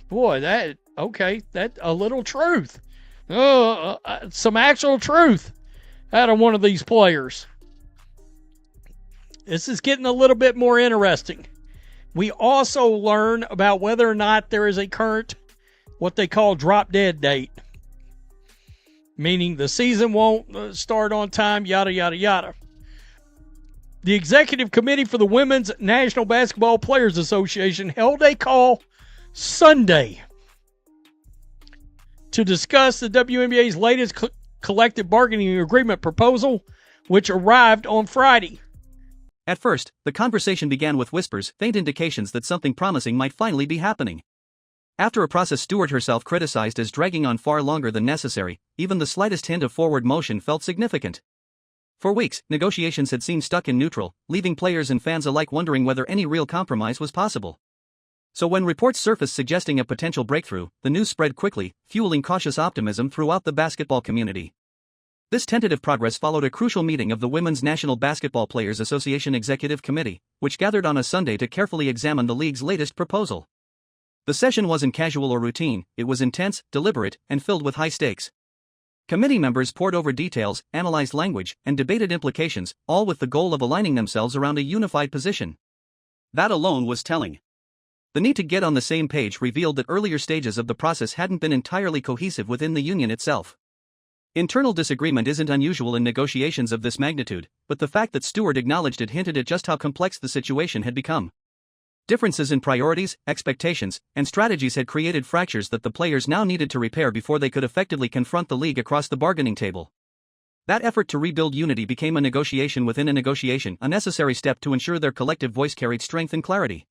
Boy, that a little truth. Some actual truth out of one of these players. This is getting a little bit more interesting. We also learn about whether or not there is a current, what they call drop-dead date, meaning the season won't start on time, yada, yada, yada. The Executive Committee for the Women's National Basketball Players Association held a call Sunday to discuss the WNBA's latest collective bargaining agreement proposal, which arrived on Friday. At first, the conversation began with whispers, faint indications that something promising might finally be happening. After a process Stewart herself criticized as dragging on far longer than necessary, even the slightest hint of forward motion felt significant. For weeks, negotiations had seemed stuck in neutral, leaving players and fans alike wondering whether any real compromise was possible. So when reports surfaced suggesting a potential breakthrough, the news spread quickly, fueling cautious optimism throughout the basketball community. This tentative progress followed a crucial meeting of the Women's National Basketball Players Association Executive Committee, which gathered on a Sunday to carefully examine the league's latest proposal. The session wasn't casual or routine, it was intense, deliberate, and filled with high stakes. Committee members pored over details, analyzed language, and debated implications, all with the goal of aligning themselves around a unified position. That alone was telling. The need to get on the same page revealed that earlier stages of the process hadn't been entirely cohesive within the union itself. Internal disagreement isn't unusual in negotiations of this magnitude, but the fact that Stewart acknowledged it hinted at just how complex the situation had become. Differences in priorities, expectations, and strategies had created fractures that the players now needed to repair before they could effectively confront the league across the bargaining table. That effort to rebuild unity became a negotiation within a negotiation, a necessary step to ensure their collective voice carried strength and clarity.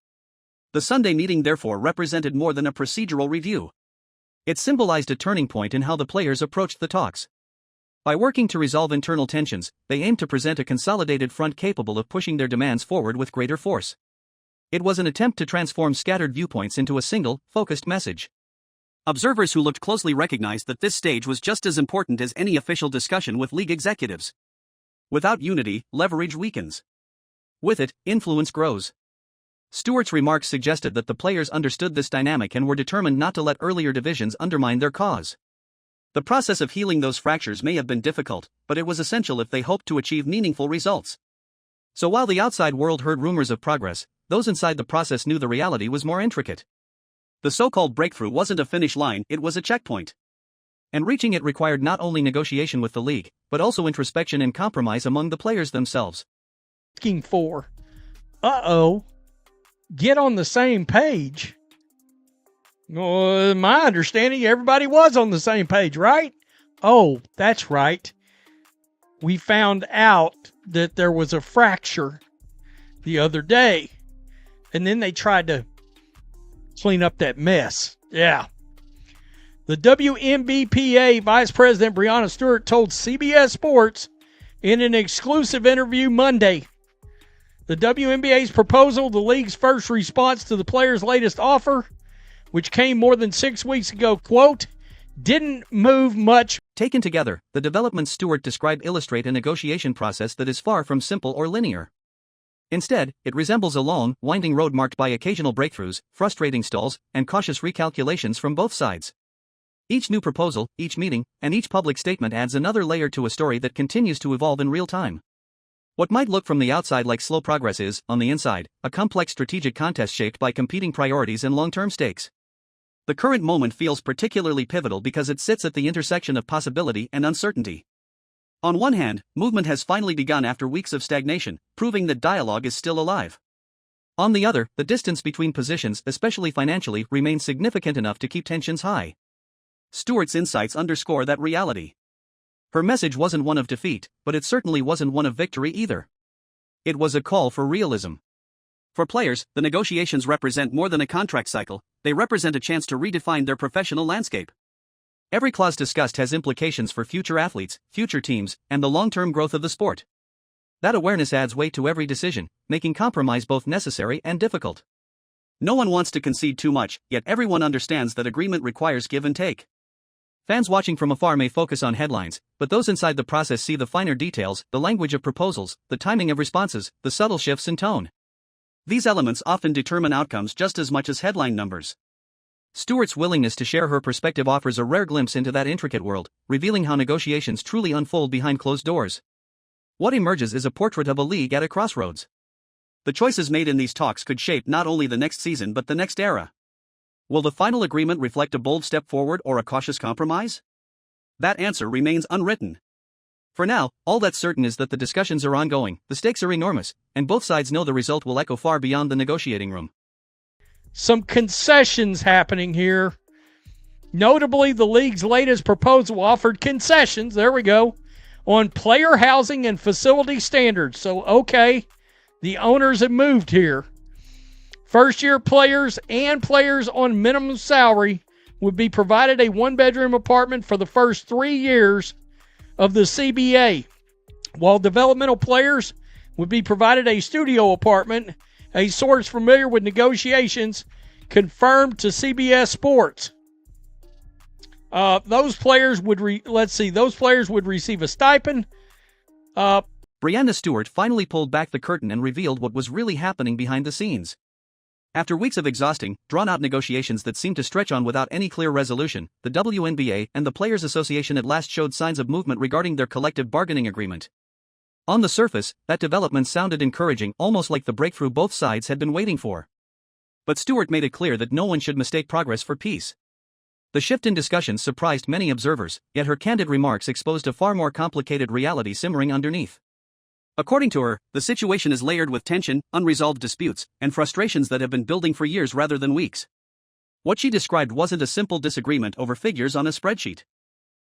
The Sunday meeting therefore represented more than a procedural review. It symbolized a turning point in how the players approached the talks. By working to resolve internal tensions, they aimed to present a consolidated front capable of pushing their demands forward with greater force. It was an attempt to transform scattered viewpoints into a single, focused message. Observers who looked closely recognized that this stage was just as important as any official discussion with league executives. Without unity, leverage weakens. With it, influence grows. Stewart's remarks suggested that the players understood this dynamic and were determined not to let earlier divisions undermine their cause. The process of healing those fractures may have been difficult, but it was essential if they hoped to achieve meaningful results. So while the outside world heard rumors of progress, those inside the process knew the reality was more intricate. The so-called breakthrough wasn't a finish line, it was a checkpoint. And reaching it required not only negotiation with the league, but also introspection and compromise among the players themselves. Asking for, get on the same page. My understanding, everybody was on the same page, right? Oh, that's right. We found out that there was a fracture the other day. And then they tried to clean up that mess. Yeah. The WNBPA Vice President Breanna Stewart told CBS Sports in an exclusive interview Monday, the WNBA's proposal, the league's first response to the players' latest offer, which came more than 6 weeks ago, quote, didn't move much. Taken together, the developments Stewart described illustrate a negotiation process that is far from simple or linear. Instead, it resembles a long, winding road marked by occasional breakthroughs, frustrating stalls, and cautious recalculations from both sides. Each new proposal, each meeting, and each public statement adds another layer to a story that continues to evolve in real time. What might look from the outside like slow progress is, on the inside, a complex strategic contest shaped by competing priorities and long-term stakes. The current moment feels particularly pivotal because it sits at the intersection of possibility and uncertainty. On one hand, movement has finally begun after weeks of stagnation, proving that dialogue is still alive. On the other, the distance between positions, especially financially, remains significant enough to keep tensions high. Stewart's insights underscore that reality. Her message wasn't one of defeat, but it certainly wasn't one of victory either. It was a call for realism. For players, the negotiations represent more than a contract cycle, they represent a chance to redefine their professional landscape. Every clause discussed has implications for future athletes, future teams, and the long-term growth of the sport. That awareness adds weight to every decision, making compromise both necessary and difficult. No one wants to concede too much, yet everyone understands that agreement requires give and take. Fans watching from afar may focus on headlines, but those inside the process see the finer details, the language of proposals, the timing of responses, the subtle shifts in tone. These elements often determine outcomes just as much as headline numbers. Stewart's willingness to share her perspective offers a rare glimpse into that intricate world, revealing how negotiations truly unfold behind closed doors. What emerges is a portrait of a league at a crossroads. The choices made in these talks could shape not only the next season but the next era. Will the final agreement reflect a bold step forward or a cautious compromise? That answer remains unwritten. For now, all that's certain is that the discussions are ongoing, the stakes are enormous, and both sides know the result will echo far beyond the negotiating room. Some concessions happening here. Notably, the league's latest proposal offered concessions, there we go, on player housing and facility standards. So, okay, the owners have moved here. First-year players and players on minimum salary would be provided a one-bedroom apartment for the first 3 years of the CBA, while developmental players would be provided a studio apartment. A source familiar with negotiations confirmed to CBS Sports. Those players would receive a stipend. Breanna Stewart finally pulled back the curtain and revealed what was really happening behind the scenes. After weeks of exhausting, drawn-out negotiations that seemed to stretch on without any clear resolution, the WNBA and the Players Association at last showed signs of movement regarding their collective bargaining agreement. On the surface, that development sounded encouraging, almost like the breakthrough both sides had been waiting for. But Stewart made it clear that no one should mistake progress for peace. The shift in discussions surprised many observers, yet her candid remarks exposed a far more complicated reality simmering underneath. According to her, the situation is layered with tension, unresolved disputes, and frustrations that have been building for years rather than weeks. What she described wasn't a simple disagreement over figures on a spreadsheet.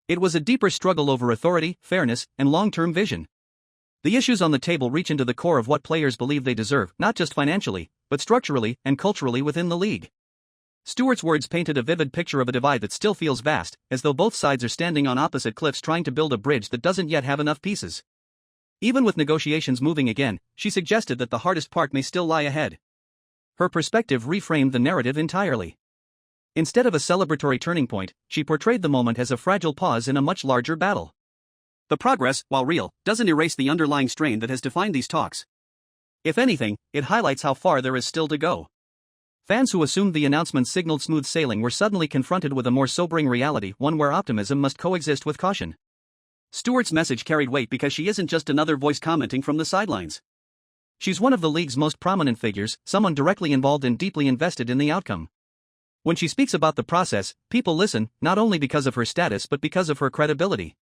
It was a deeper struggle over authority, fairness, and long-term vision. The issues on the table reach into the core of what players believe they deserve, not just financially, but structurally and culturally within the league. Stewart's words painted a vivid picture of a divide that still feels vast, as though both sides are standing on opposite cliffs trying to build a bridge that doesn't yet have enough pieces. Even with negotiations moving again, she suggested that the hardest part may still lie ahead. Her perspective reframed the narrative entirely. Instead of a celebratory turning point, she portrayed the moment as a fragile pause in a much larger battle. The progress, while real, doesn't erase the underlying strain that has defined these talks. If anything, it highlights how far there is still to go. Fans who assumed the announcement signaled smooth sailing were suddenly confronted with a more sobering reality, one where optimism must coexist with caution. Stewart's message carried weight because she isn't just another voice commenting from the sidelines. She's one of the league's most prominent figures, someone directly involved and deeply invested in the outcome. When she speaks about the process, people listen, not only because of her status but because of her credibility.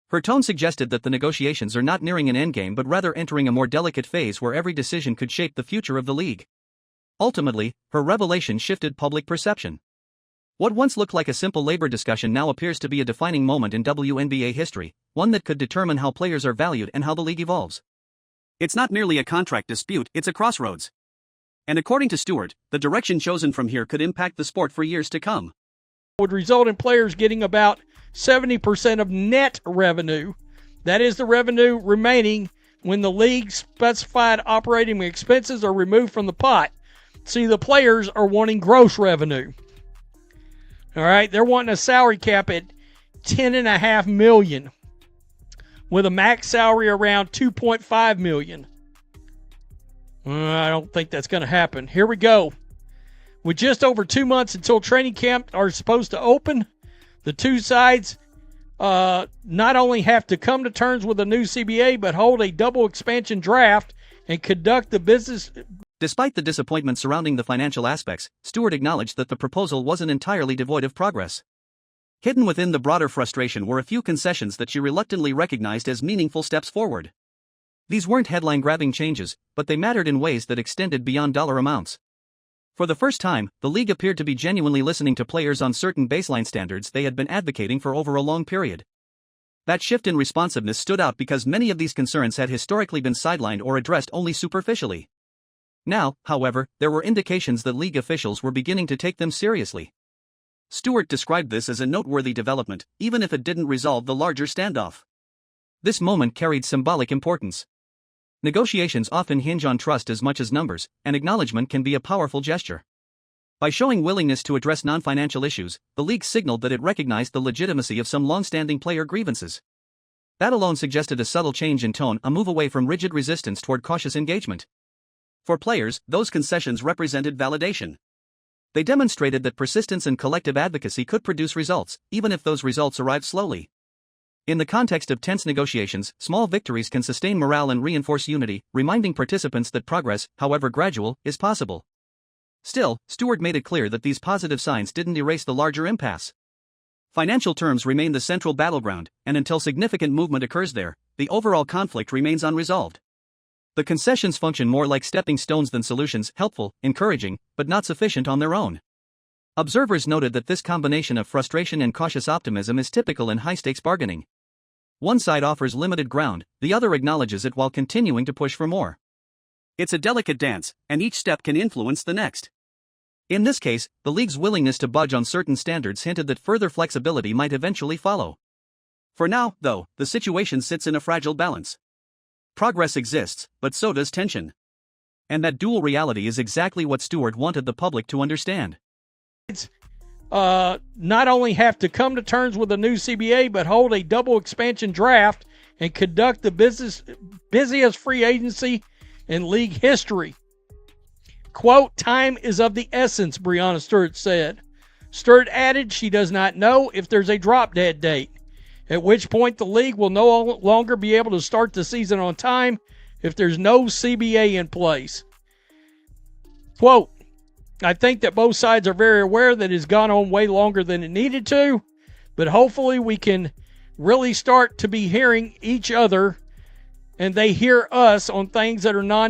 Her tone suggested that the negotiations are not nearing an endgame but rather entering a more delicate phase where every decision could shape the future of the league. Ultimately, her revelation shifted public perception. What once looked like a simple labor discussion now appears to be a defining moment in WNBA history, one that could determine how players are valued and how the league evolves. It's not merely a contract dispute, it's a crossroads. And according to Stewart, the direction chosen from here could impact the sport for years to come. Would result in players getting about 70% of net revenue. That is the revenue remaining when the league's specified operating expenses are removed from the pot. See, the players are wanting gross revenue. All right, they're wanting a salary cap at $10.5 million with a max salary around $2.5 million. I don't think that's going to happen. Here we go. With just over 2 months until training camp are supposed to open, the two sides not only have to come to terms with a new CBA, but hold a double expansion draft and conduct the business. Despite the disappointment surrounding the financial aspects, Stewart acknowledged that the proposal wasn't entirely devoid of progress. Hidden within the broader frustration were a few concessions that she reluctantly recognized as meaningful steps forward. These weren't headline-grabbing changes, but they mattered in ways that extended beyond dollar amounts. For the first time, the league appeared to be genuinely listening to players on certain baseline standards they had been advocating for over a long period. That shift in responsiveness stood out because many of these concerns had historically been sidelined or addressed only superficially. Now, however, there were indications that league officials were beginning to take them seriously. Stewart described this as a noteworthy development, even if it didn't resolve the larger standoff. This moment carried symbolic importance. Negotiations often hinge on trust as much as numbers, and acknowledgement can be a powerful gesture. By showing willingness to address non-financial issues, the league signaled that it recognized the legitimacy of some long-standing player grievances. That alone suggested a subtle change in tone, a move away from rigid resistance toward cautious engagement. For players, those concessions represented validation. They demonstrated that persistence and collective advocacy could produce results, even if those results arrived slowly. In the context of tense negotiations, small victories can sustain morale and reinforce unity, reminding participants that progress, however gradual, is possible. Still, Stewart made it clear that these positive signs didn't erase the larger impasse. Financial terms remain the central battleground, and until significant movement occurs there, the overall conflict remains unresolved. The concessions function more like stepping stones than solutions, helpful, encouraging, but not sufficient on their own. Observers noted that this combination of frustration and cautious optimism is typical in high-stakes bargaining. One side offers limited ground, the other acknowledges it while continuing to push for more. It's a delicate dance, and each step can influence the next. In this case, the league's willingness to budge on certain standards hinted that further flexibility might eventually follow. For now, though, the situation sits in a fragile balance. Progress exists, but so does tension. And that dual reality is exactly what Stewart wanted the public to understand. Not only have to come to terms with the new CBA, but hold a double expansion draft and conduct the busiest free agency in league history. Quote, time is of the essence, Breanna Stewart said. Stewart added she does not know if there's a drop-dead date, at which point the league will no longer be able to start the season on time if there's no CBA in place. Quote, I think that both sides are very aware that it has gone on way longer than it needed to, but hopefully we can really start to be hearing each other and they hear us on things that are non